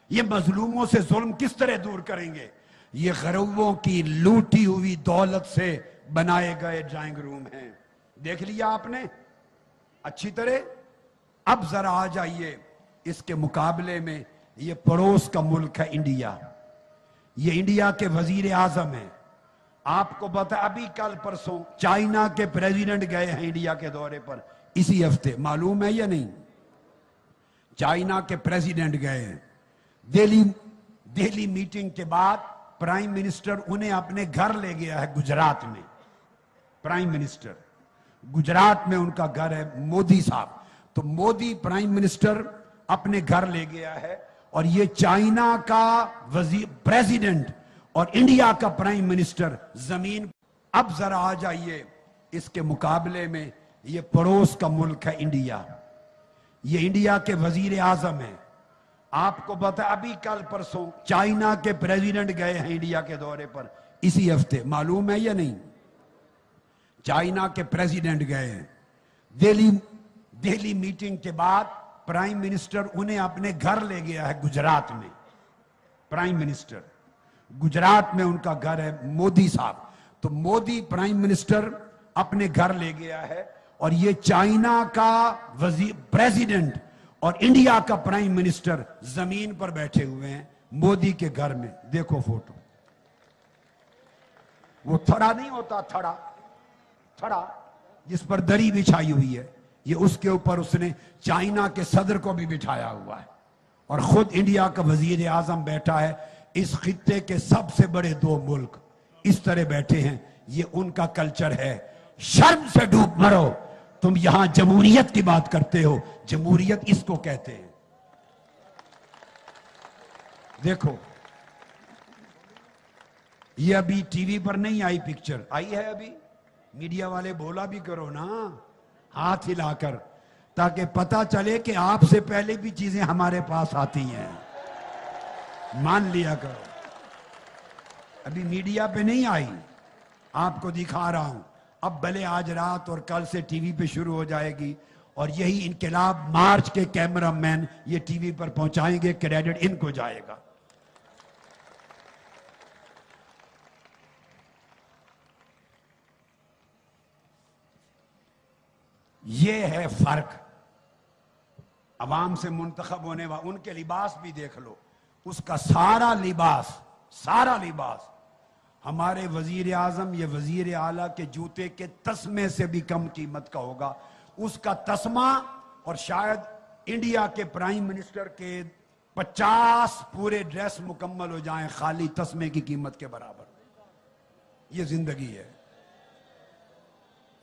یہ مظلوموں سے ظلم کس طرح دور کریں گے؟ یہ غریبوں کی لوٹی ہوئی دولت سے بنائے گئے ڈرائنگ روم ہیں. دیکھ لیا آپ نے اچھی طرح. اب ذرا آ جائیے اس کے مقابلے میں. یہ پڑوس کا ملک ہے انڈیا. یہ انڈیا کے وزیر اعظم ہیں. آپ کو پتا ابھی کل پرسوں چائنا کے پریزیڈنٹ گئے ہیں انڈیا کے دورے پر اسی ہفتے. معلوم ہے یا نہیں؟ چائنا کے پریزیڈنٹ گئے ہیں. دہلی میٹنگ کے بعد پرائم منسٹر انہیں اپنے گھر لے گیا ہے گجرات میں. پرائم منسٹر گجرات میں ان کا گھر ہے مودی صاحب. تو مودی پرائم منسٹر اپنے گھر لے گیا ہے اور یہ چائنا کا پریزیڈنٹ اور انڈیا کا پرائم منسٹر زمین. اب ذرا آ جائیے اس کے مقابلے میں. یہ پڑوس کا ملک ہے انڈیا. یہ انڈیا کے وزیر اعظم ہیں. آپ کو پتا ابھی کل پرسوں چائنا کے پریزیڈنٹ گئے ہیں انڈیا کے دورے پر اسی ہفتے. معلوم ہے یا نہیں؟ چائنا کے پریزیڈنٹ گئے ہیں. دہلی میٹنگ کے بعد پرائم منسٹر انہیں اپنے گھر لے گیا ہے گجرات میں. پرائم منسٹر گجرات میں ان کا گھر ہے مودی صاحب. تو مودی پرائم منسٹر اپنے گھر لے گیا ہے اور یہ چائنا کا پریزیڈنٹ اور انڈیا کا پرائم منسٹر زمین پر بیٹھے ہوئے ہیں مودی کے گھر میں. دیکھو فوٹو. وہ تھڑا نہیں ہوتا تھڑا جس پر دری بچھائی ہوئی ہے, یہ اس کے اوپر اس نے چائنا کے صدر کو بھی بٹھایا ہوا ہے اور خود انڈیا کا وزیر اعظم بیٹھا ہے. اس خطے کے سب سے بڑے دو ملک اس طرح بیٹھے ہیں. یہ ان کا کلچر ہے. شرم سے ڈوب مرو. تم یہاں جمہوریت کی بات کرتے ہو. جمہوریت اس کو کہتے ہیں. دیکھو یہ ابھی ٹی وی پر نہیں آئی پکچر, آئی ہے ابھی. میڈیا والے بولا بھی کرو نا ہاتھ ہلا کر, تاکہ پتا چلے کہ آپ سے پہلے بھی چیزیں ہمارے پاس آتی ہیں. مان لیا کرو. ابھی میڈیا پہ نہیں آئی, آپ کو دکھا رہا ہوں. اب بھلے آج رات اور کل سے ٹی وی پہ شروع ہو جائے گی اور یہی انقلاب مارچ کے کیمرہ مین یہ ٹی وی پر پہنچائیں گے. کریڈٹ ان کو جائے گا. یہ ہے فرق عوام سے منتخب ہونے والا. ان کے لباس بھی دیکھ لو. اس کا سارا لباس ہمارے وزیر اعظم یہ وزیر اعلیٰ کے جوتے کے تسمے سے بھی کم قیمت کا ہوگا. اس کا تسمہ اور شاید انڈیا کے پرائم منسٹر کے 50 پورے ڈریس مکمل ہو جائیں خالی تسمے کی قیمت کے برابر. یہ زندگی ہے.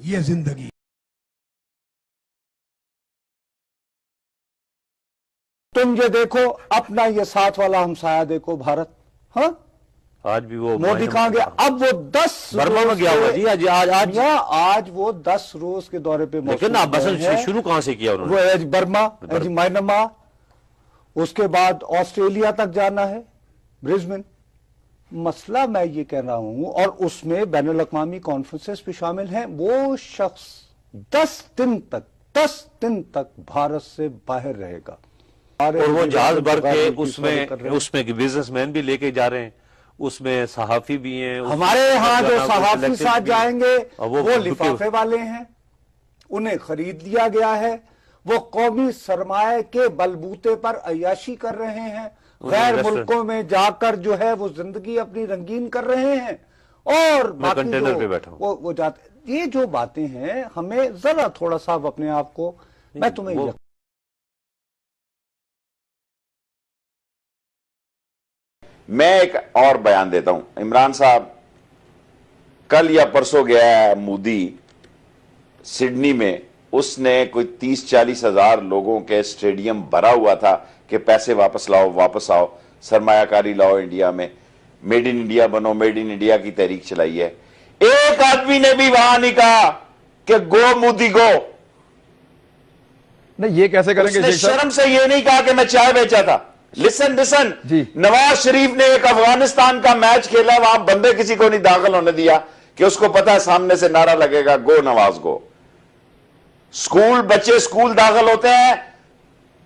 یہ زندگی. تم یہ دیکھو اپنا یہ ساتھ والا ہمسایہ دیکھو بھارت. ہاں آج بھی وہ مودی کہاں گیا؟ اب وہ 10 برما میں گیا ہوا جی. آج وہ 10 روز کے دورے پہ لیکن آپ بس شروع کہاں سے کیا انہوں نے؟ وہ برما, مائنما, اس کے بعد آسٹریلیا تک جانا ہے, برزبن. مسئلہ میں یہ کہہ رہا ہوں, اور اس میں بین الاقوامی کانفرنسز بھی شامل ہیں. وہ شخص 10 دن تک بھارت سے باہر رہے گا. اور وہ جہاز بھر کے اس میں بزنس مین بھی لے کے جا رہے ہیں, اس میں صحافی بھی ہیں. ہمارے ہاں جو صحافی ساتھ جائیں گے وہ لفافے والے ہیں, انہیں خرید لیا گیا ہے. وہ قومی سرمایہ کے بلبوتے پر عیاشی کر رہے ہیں, غیر ملکوں میں جا کر جو ہے وہ زندگی اپنی رنگین کر رہے ہیں. اور کنٹینر پہ بیٹھا ہوں وہ جاتے. یہ جو باتیں ہیں ہمیں ذرا تھوڑا سا اپنے آپ کو, میں تمہیں میں ایک اور بیان دیتا ہوں. عمران صاحب کل یا پرسوں گیا ہے مودی سڈنی میں. اس نے کوئی 30-40 ہزار لوگوں کے اسٹیڈیم بھرا ہوا تھا کہ پیسے واپس لاؤ, واپس آؤ, سرمایہ کاری لاؤ انڈیا میں, میڈ ان انڈیا بنو, میڈ ان انڈیا کی تحریک چلائی ہے. ایک آدمی نے بھی وہاں نہیں کہا کہ گو مودی گو. نہیں یہ کیسے کریں گے؟ اس نے شرم سے یہ نہیں کہا کہ میں چائے بیچا تھا. لسن نواز شریف نے ایک افغانستان کا میچ کھیلا, وہاں بندے کسی کو نہیں داخل ہونے دیا کہ اس کو پتا ہے سامنے سے نعرہ لگے گا گو نواز گو. بچے اسکول داخل ہوتے ہیں,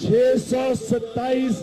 627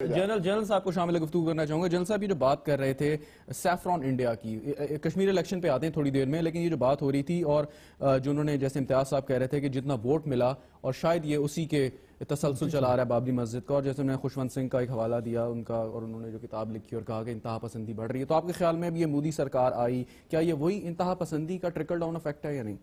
جنرل صاحب کو شامل گفتگو کرنا چاہوں گا. جنرل صاحب یہ جو بات کر رہے تھے سیفران انڈیا کی, کشمیر الیکشن پہ آتے ہیں تھوڑی دیر میں, لیکن یہ جو بات ہو رہی تھی اور جو انہوں نے جیسے امتیاز صاحب کہہ رہے تھے کہ جتنا ووٹ ملا اور شاید یہ اسی کے تسلسل چلا رہا ہے بابری مسجد کا, اور جیسے انہوں نے خوشونت سنگھ کا ایک حوالہ دیا ان کا, اور انہوں نے جو کتاب لکھی اور کہا کہ انتہا پسندی بڑھ رہی ہے, تو آپ کے خیال میں اب یہ مودی سرکار آئی, کیا یہ وہی انتہا پسندی کا ٹرکل ڈاؤن افیکٹ ہے یا نہیں؟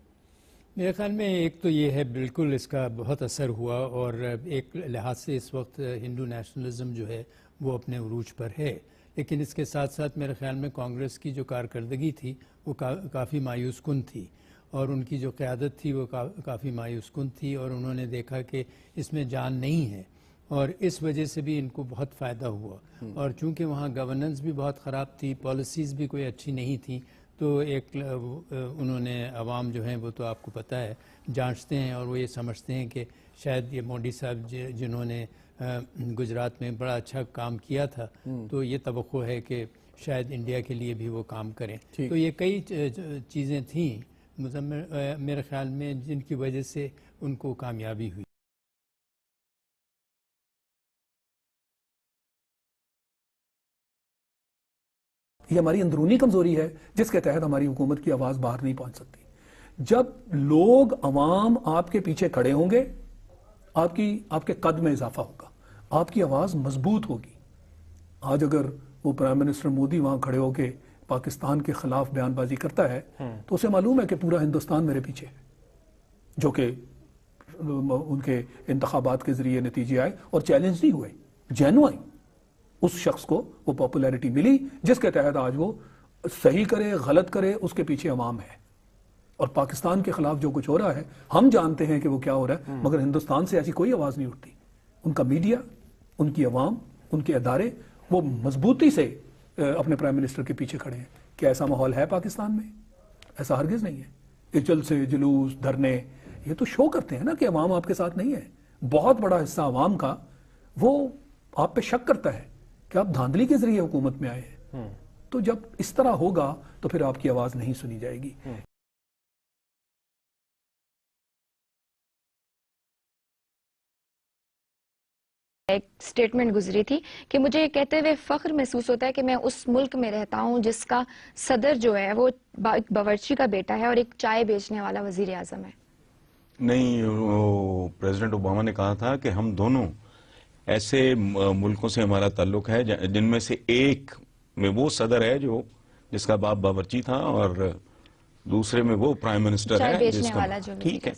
میرے خیال میں ایک تو یہ ہے بالکل اس کا بہت اثر ہوا, اور ایک لحاظ سے اس وقت ہندو نیشنلزم جو ہے وہ اپنے عروج پر ہے, لیکن اس کے ساتھ ساتھ میرے خیال میں کانگریس کی جو کارکردگی تھی وہ کافی مایوس کن تھی, اور ان کی جو قیادت تھی وہ کافی مایوس کن تھی, اور انہوں نے دیکھا کہ اس میں جان نہیں ہے, اور اس وجہ سے بھی ان کو بہت فائدہ ہوا. اور چونکہ وہاں گورننس بھی بہت خراب تھی, پالیسیز بھی کوئی اچھی نہیں تھیں, تو ایک انہوں نے عوام جو ہیں وہ تو آپ کو پتہ ہے جانچتے ہیں, اور وہ یہ سمجھتے ہیں کہ شاید یہ مودی صاحب جنہوں نے گجرات میں بڑا اچھا کام کیا تھا, تو یہ توقع ہے کہ شاید انڈیا کے لیے بھی وہ کام کریں. تو یہ کئی چیزیں تھیں میرے خیال میں جن کی وجہ سے ان کو کامیابی ہوئی. یہ ہماری اندرونی کمزوری ہے جس کے تحت ہماری حکومت کی آواز باہر نہیں پہنچ سکتی. جب لوگ عوام آپ کے پیچھے کھڑے ہوں گے, آپ کے قد میں اضافہ ہوگا, آپ کی آواز مضبوط ہوگی. آج اگر وہ پرائم منسٹر مودی وہاں کھڑے ہو کے پاکستان کے خلاف بیان بازی کرتا ہے تو اسے معلوم ہے کہ پورا ہندوستان میرے پیچھے ہے, جو کہ ان کے انتخابات کے ذریعے نتیجے آئے اور چیلنج نہیں ہوئے, جینوئن اس شخص کو وہ پاپولیرٹی ملی جس کے تحت آج وہ صحیح کرے غلط کرے اس کے پیچھے عوام ہے. اور پاکستان کے خلاف جو کچھ ہو رہا ہے ہم جانتے ہیں کہ وہ کیا ہو رہا ہے, مگر ہندوستان سے ایسی کوئی آواز نہیں اٹھتی. ان کا میڈیا, ان کی عوام, ان کے ادارے وہ مضبوطی سے اپنے پرائم منسٹر کے پیچھے کھڑے ہیں. کیا ایسا ماحول ہے پاکستان میں؟ ایسا ہرگز نہیں ہے. اچل سے جلوس دھرنے یہ تو شو کرتے ہیں نا کہ عوام آپ کے ساتھ نہیں ہے. بہت بڑا حصہ عوام کا وہ آپ پہ شک کرتا ہے کہ آپ دھاندلی کے ذریعے حکومت میں آئے ہیں. تو جب اس طرح ہوگا تو پھر آپ کی آواز نہیں سنی جائے گی. ایک سٹیٹمنٹ گزری تھی کہ مجھے یہ کہتے ہوئے فخر محسوس ہوتا ہے کہ میں اس ملک میں رہتا ہوں جس کا صدر جو ہے وہ ایک باورچی کا بیٹا ہے اور ایک چائے بیچنے والا وزیر اعظم ہے. نہیں, پریزیڈنٹ اوباما نے کہا تھا کہ ہم دونوں ایسے ملکوں سے ہمارا تعلق ہے جن میں سے ایک میں وہ صدر ہے جو جس کا باپ باورچی تھا, اور دوسرے میں وہ پرائم منسٹر ہے جس کا. ٹھیک ہے,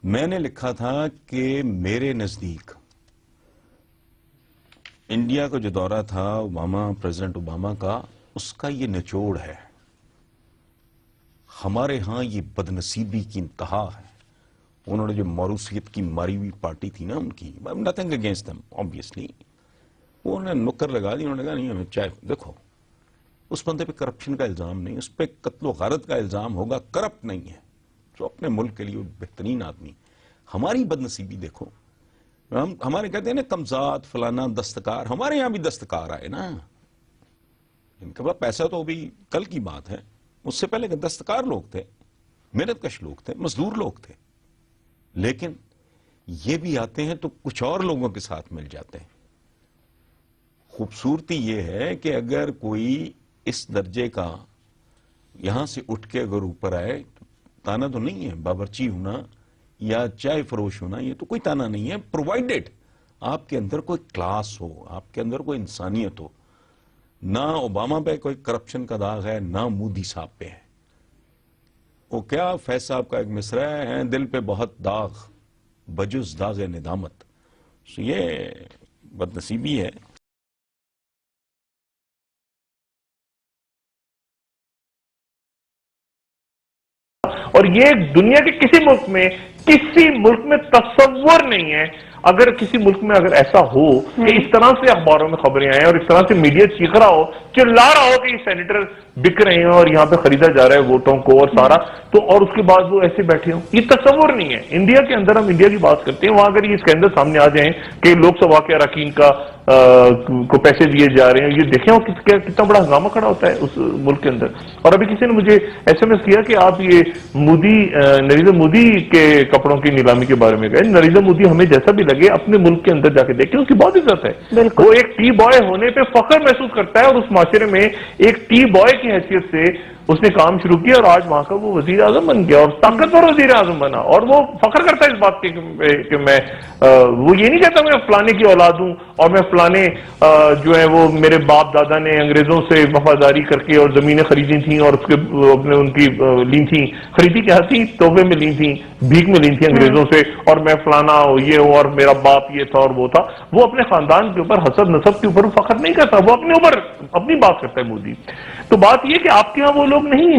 میں نے لکھا تھا کہ میرے نزدیک انڈیا کا جو دورہ تھا پریزیڈنٹ اوباما کا, اس کا یہ نچوڑ ہے. ہمارے ہاں یہ بدنصیبی کی انتہا ہے. انہوں نے جو موروثیت کی ماری ہوئی پارٹی تھی نا ان کی, نتھنگ اگینسٹ دم obviously, وہ انہوں نے نکر لگا دی. انہوں نے کہا نہیں ہمیں چائے, دیکھو اس بندے پہ کرپشن کا الزام نہیں, اس پہ قتل و غارت کا الزام ہوگا, کرپٹ نہیں ہے, جو اپنے ملک کے لیے بہترین آدمی. ہماری بدنصیبی دیکھو, ہمارے کہتے ہیں نا کمزاد فلانا دستکار, ہمارے یہاں بھی دستکار آئے نا. ان کے پاس پیسہ تو ابھی کل کی بات ہے, اس سے پہلے دستکار لوگ تھے, محنت کش لوگ تھے, مزدور لوگ تھے. لیکن یہ بھی آتے ہیں تو کچھ اور لوگوں کے ساتھ مل جاتے ہیں. خوبصورتی یہ ہے کہ اگر کوئی اس درجے کا یہاں سے اٹھ کے اگر اوپر آئے, تانا تو نہیں ہے باورچی ہونا یا چائے فروش ہونا, یہ تو کوئی تانا نہیں ہے, پرووائڈڈ آپ کے اندر کوئی کلاس ہو, آپ کے اندر کوئی انسانیت ہو. نہ اوباما پہ کوئی کرپشن کا داغ ہے, نہ مودی صاحب پہ ہے. وہ کیا فیض صاحب کا ایک مصرع ہے, دل پہ بہت داغ بجز داغ ندامت. یہ بدنصیبی ہے. اور یہ دنیا کے کسی ملک میں تصور نہیں ہے. اگر کسی ملک میں اگر ایسا ہو کہ اس طرح سے اخباروں میں خبریں آئیں اور اس طرح سے میڈیا چیخ رہا ہو, چلا رہا ہو کہ یہ سینیٹر بک رہے ہیں اور یہاں پہ خریدا جا رہا ہے ووٹوں کو اور سارا, تو اور اس کے بعد وہ ایسے بیٹھے ہوں, یہ تصور نہیں ہے. انڈیا کے اندر ہم انڈیا کی بات کرتے ہیں, وہاں اگر یہ اسکینڈل سامنے آ جائیں کہ لوک سبھا کے اراکین کا کو پیسے دیے جا رہے ہیں. یہ دیکھیں اور کتنا بڑا ہنگامہ کھڑا ہوتا ہے اس ملک کے اندر. اور ابھی کسی نے مجھے SMS کیا کہ آپ یہ نریندر مودی کے کپڑوں کی نیلامی کے بارے میں کہیں. نریندر مودی ہمیں جیسا بھی لگے اپنے ملک کے اندر جا کے دیکھیں, اس کی بہت عزت ہے. وہ ایک ٹی بوائے ہونے پہ فخر محسوس کرتا ہے اور اس معاشرے میں ایک ٹی بوائے کی حیثیت سے اس نے کام شروع کیا اور آج وہاں کا وہ وزیر اعظم بن گیا اور طاقتور وزیر اعظم بنا. اور وہ فخر کرتا ہے اس بات کہ میں وہ یہ نہیں کہتا میں فلانے کی اولاد ہوں اور میں فلانے جو ہے وہ میرے باپ دادا نے انگریزوں سے وفاداری کر کے اور زمینیں خریدی تھیں اور اس کے اپنے ان کی لی تھیں, خریدی کیا تھی, تحفے میں لی تھیں, بھیک میں لی تھیں انگریزوں سے, اور میں فلانا یہ ہوں اور میرا باپ یہ تھا اور وہ تھا. وہ اپنے خاندان کے اوپر حسب نسب کے اوپر فخر نہیں کرتا, وہ اپنے اوپر اپنی بات کرتا ہے مودی. تو بات یہ کہ آپ کے ہاں وہ لوگ نہیں ہیں.